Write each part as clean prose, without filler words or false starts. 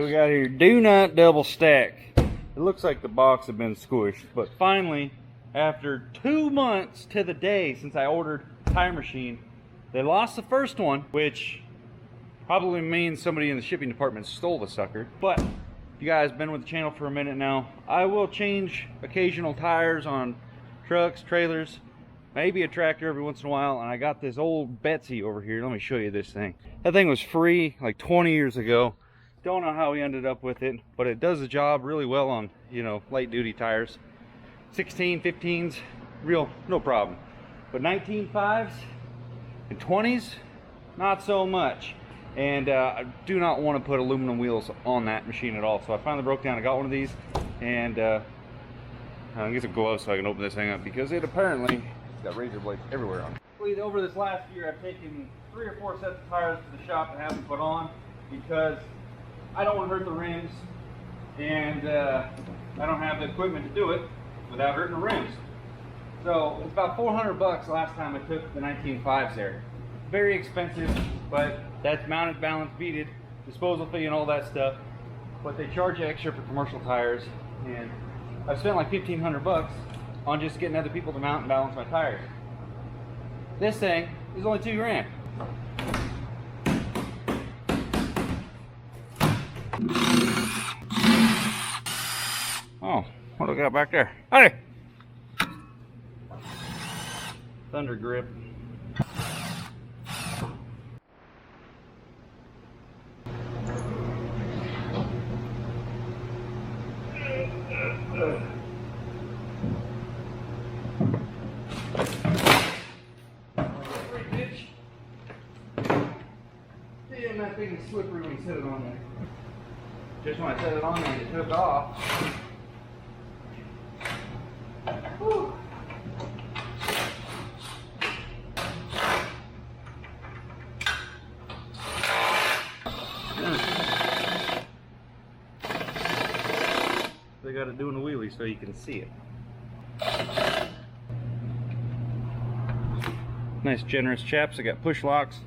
we got here? Do not double stack. It looks like the box had been squished, but finally, after 2 months to the day since I ordered a tire machine, they lost the first one, which probably means somebody in the shipping department stole the sucker. But if you guys been with the channel for a minute now, I will change occasional tires on trucks, trailers, maybe a tractor every once in a while. And I got this old Betsy over here. Let me show you this thing. That thing was free like 20 years ago. Don't know how we ended up with it, but it does the job really well on, you know, light duty tires. 16, 15s, real, no problem. But 19.5s and 20s, not so much. And I do not want to put aluminum wheels on that machine at all. So I finally broke down. I got one of these, and I get some gloves so I can open this thing up, because it apparently got razor blades everywhere on it. Over this last year, I've taken 3 or 4 sets of tires to the shop to have them put on, because I don't want to hurt the rims, and I don't have the equipment to do it without hurting the rims. So it's about 400 bucks last time I took the 19.5s there. Very expensive, but that's mounted, balanced, beaded, disposal fee and all that stuff. But they charge you extra for commercial tires, and I've spent like 1,500 bucks on just getting other people to mount and balance my tires. This thing is only $2 grand. Oh, what do we got back there? Hey! Thunder grip. Damn, that thing is slippery when you set it on there. Just when I set it on there, it took off. Whew. They got it doing the wheelie so you can see it. Nice generous chaps. I got push locks.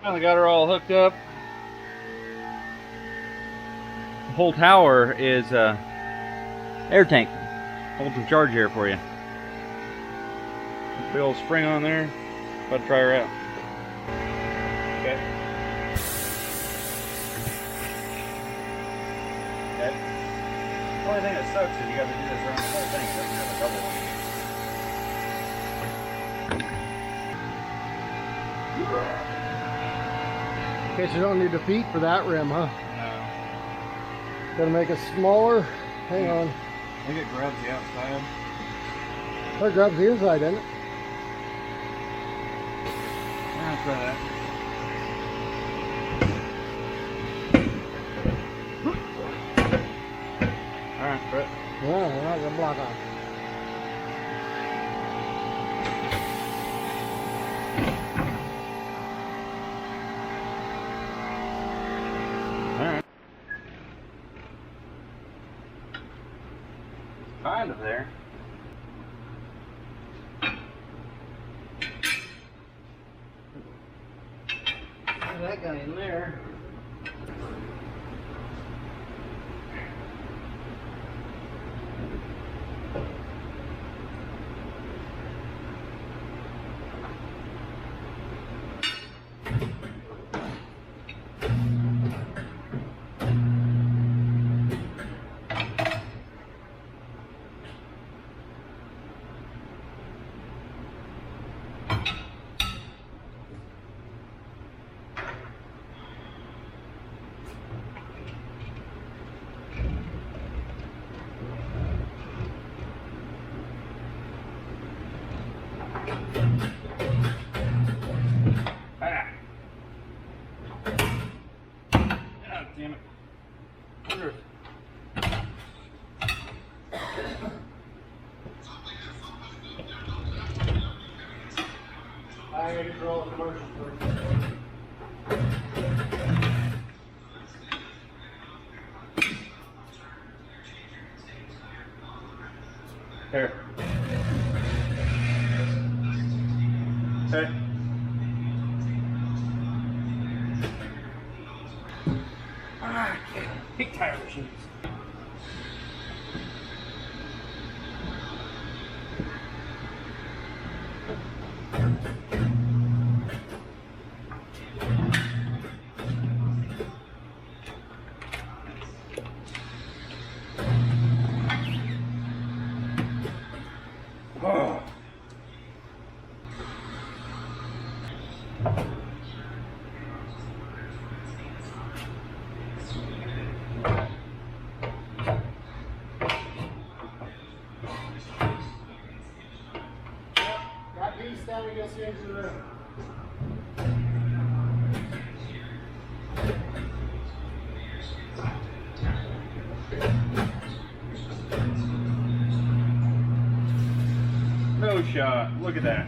Finally got her all hooked up. The whole tower is air tank. Holds some charge air for you. Big old spring on there. About to try her out. Okay. Okay. The only thing that sucks is you got to do this around the whole thing. It doesn't have a double one. In case you don't need the feet for that rim, huh? No. Gotta make it smaller. Hang on. I think it grabs the outside. That grabs the inside, doesn't it? Let's try that. Alright, Brett. Yeah, we're not gonna block on. Alright. Kind of there. That guy in there. Damn it. Under. I gotta draw the commercial first. Here. Okay. Ah, I can't pick tire machines. Oh. That piece down against the edge of the rim. No shot. Look at that.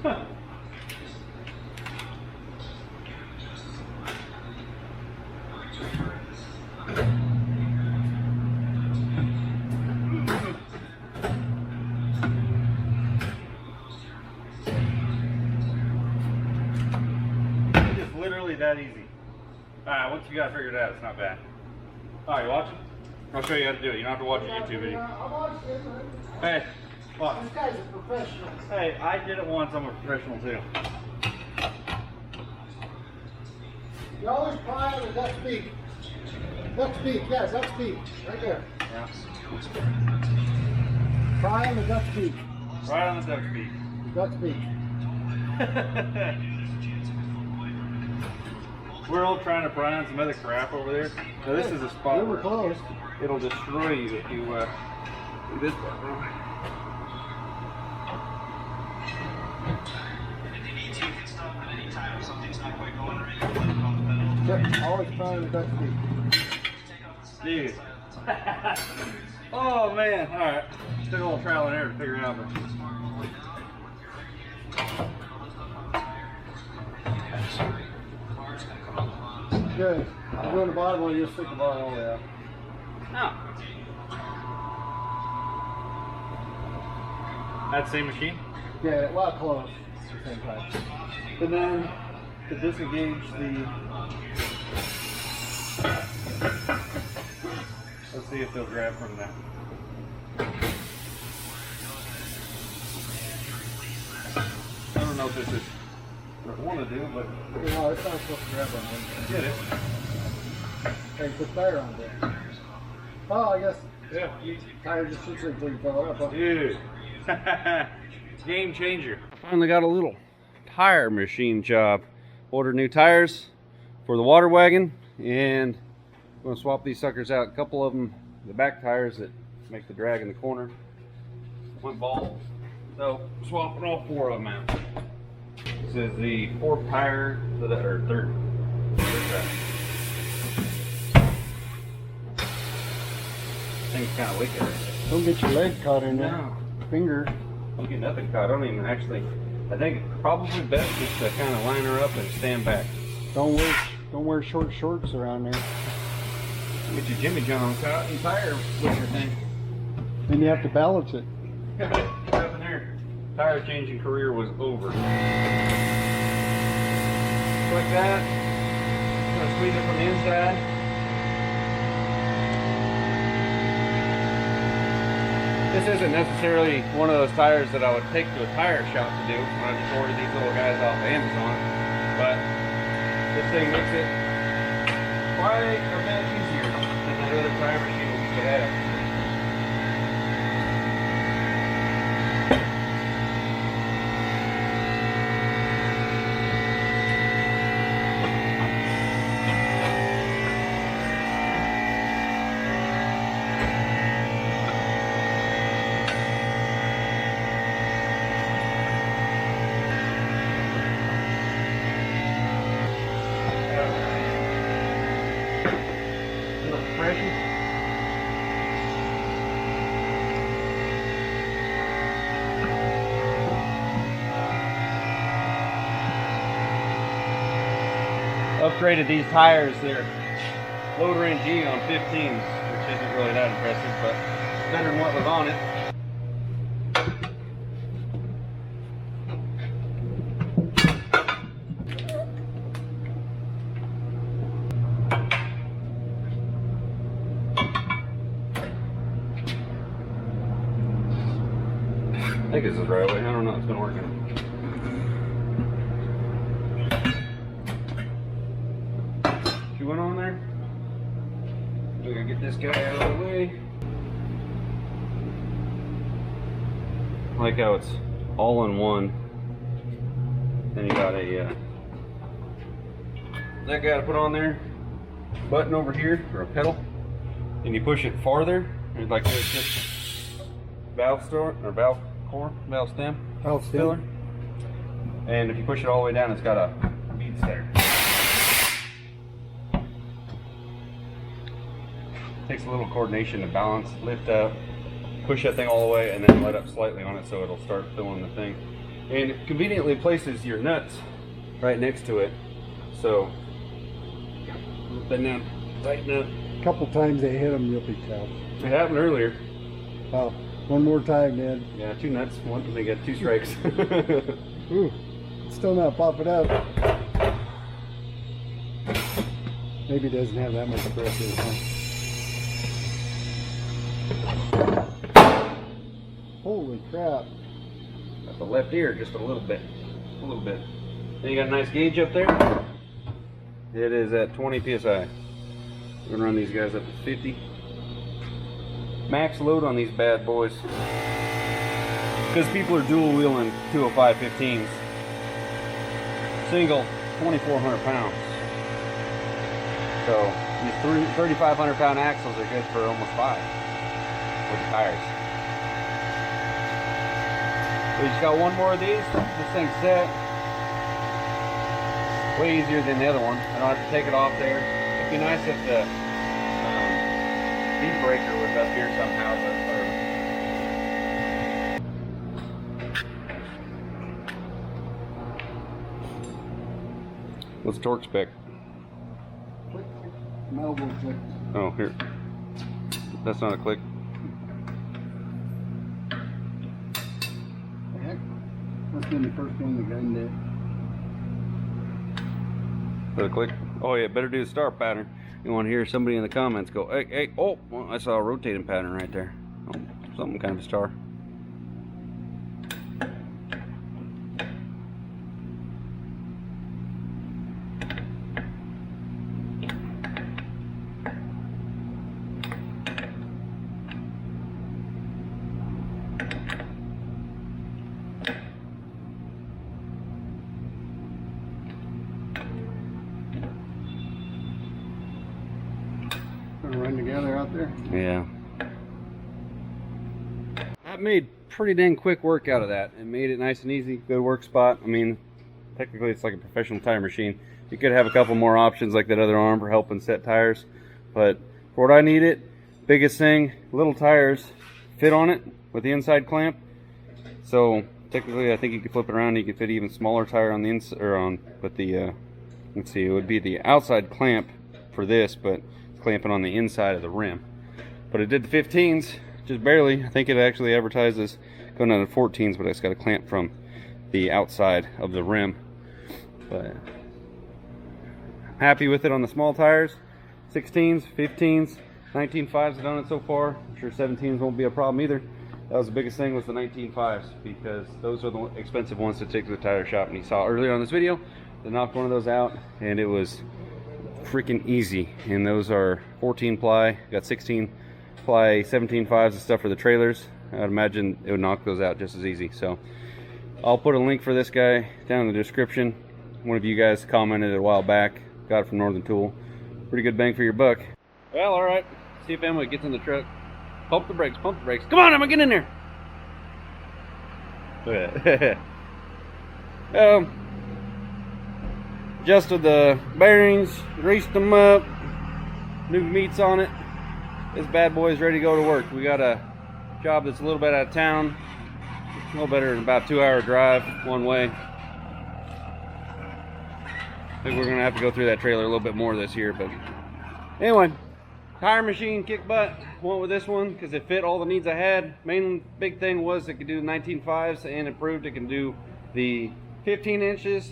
Huh. It's literally that easy. Alright, once you guys figure it out, it's not bad. Alright, you watching? I'll show you how to do it. You don't have to watch a YouTube video. I watched it, man. Hey, watch. This guy's a professional. Hey, I did it once. I'm a professional too. You always pry on the duck's beak. Duck's beak, yes, duck's beak. Right there. Yeah. Pry on the duck's beak. Right on the duck's beak. Duck's beak. We're all trying to pry on some other crap over there. So this is a spot We were where close. it'll destroy you if you do this part wrong. Yep, always pry on the duck's beak. Dude. Oh man. Alright. Took a little trial and error to figure it out. Good. I'm doing the bottom one, you just stick the bar all the way out. No. That same machine? Yeah, well, close at the same time. And then to disengage the. Let's see if they'll grab from that. I don't know if this is what I want to do, but No, it's not supposed to grab on one. get it. Hey, put tire on there. Oh, I guess Yeah. tire just sits there until you fill it up. Huh? Dude. Game changer. Finally got a little tire machine job. Ordered new tires for the water wagon, and I'm going to swap these suckers out. A couple of them, the back tires that make the drag in the corner, went bald. So swapping all four of them out. This is the fourth tire, or third tire. Thing's kind of wicked. Don't get your leg caught in there. No. Finger. Don't get nothing caught. I don't even actually. I think it's probably best just to kind of line her up and stand back. Don't wear short shorts around there. Get your Jimmy John caught and tire pusher thing. Then you have to balance it. What happened there? Tire changing career was over. Just like that. I'm gonna squeeze it from the inside. This isn't necessarily one of those tires that I would take to a tire shop to do when I just ordered these little guys off Amazon. But this thing makes it quite a bit easier than that other tire machine we could have. upgraded these tires. They're low range G on 15s, which isn't really that impressive, but better than what was on it. I think this is the right way. I don't know. It's been working. She went on there. We're gonna get this guy out of the way. I like how it's all in one. Then you got a that guy to put on there. Button over here or a pedal, and you push it farther. And like this, just valve store or valve core, valve stem, filler. And if you push it all the way down, it's got a bead setter. Takes a little coordination to balance, lift up, push that thing all the way, and then let up slightly on it so it'll start filling the thing. And it conveniently places your nuts right next to it. So, then down, tighten up. A couple times they hit them, you'll be tough. It happened earlier. Wow. One more time, Ned. Yeah, 2 nuts. One, they get 2 strikes. Ooh, it's still not popping up. Maybe it doesn't have that much pressure. Huh? Holy crap. Got the left ear just a little bit. A little bit. Then you got a nice gauge up there. It is at 20 psi. We're going to run these guys up to 50. Max load on these bad boys. Because people are dual wheeling 205 15s. Single, 2,400 pounds. So these 3,500 pound axles are good for almost 5 with the tires. We just got one more of these. This thing's set. Way easier than the other one. I don't have to take it off there. It'd be nice if the speed breaker was up here somehow. What's torque spec? Click. Elbow click. Oh, here. That's not a click. The heck? Must have been the first one that got in there. Is that a click? Oh yeah, better do the star pattern. You want to hear somebody in the comments go, hey, hey, oh, well, I saw a rotating pattern right there. Oh, something kind of a star. Gonna run together out there. Yeah. That made pretty dang quick work out of that. It made it nice and easy, good work spot. I mean, technically it's like a professional tire machine. You could have a couple more options like that other arm for helping set tires. But for what I needed, biggest thing, little tires fit on it with the inside clamp. So technically I think you could flip it around and you could fit even smaller tire on the inside, or on, but the, let's see, it would be the outside clamp for this, but clamping on the inside of the rim. But it did the 15s just barely. I think it actually advertises going down to 14s, but it's got a clamp from the outside of the rim. But happy with it on the small tires. 16s, 15s, 19.5s have done it so far. I'm sure 17s won't be a problem either. That was the biggest thing, was the 19.5s, because those are the expensive ones to take to the tire shop. And you saw earlier on this video, they knocked one of those out and it was freaking easy. And those are 14 ply, got 16 ply 17.5s and stuff for the trailers. I'd imagine it would knock those out just as easy. So I'll put a link for this guy down in the description. One of you guys commented a while back, got it from Northern Tool. Pretty good bang for your buck. Well, all right, see if Emma gets in the truck. Pump the brakes, pump the brakes. Come on, Emma, get in there. Adjusted the bearings, greased them up, new meats on it. This bad boy is ready to go to work. We got a job that's a little bit out of town, a little better than about 2-hour drive one way. think we're gonna have to go through that trailer a little bit more this year, but anyway, tire machine, kick butt. Went with this one because it fit all the needs I had. Main big thing was it could do the 19.5s, and it proved it can do the 15 inches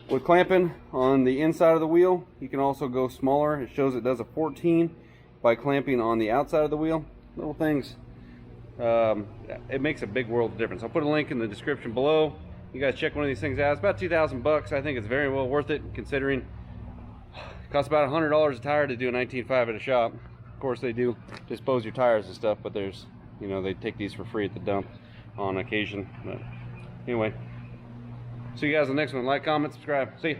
with clamping on the inside of the wheel. You can also go smaller. It shows it does a 14 by clamping on the outside of the wheel. Little things. It makes a big world of difference. I'll put a link in the description below. You guys check one of these things out. It's about 2,000 bucks. I think it's very well worth it, considering it costs about $100 a tire to do a 19.5 at a shop. Of course, they do dispose your tires and stuff, but there's, you know, they take these for free at the dump on occasion. But anyway, see you guys in the next one. Like, comment, subscribe. See you.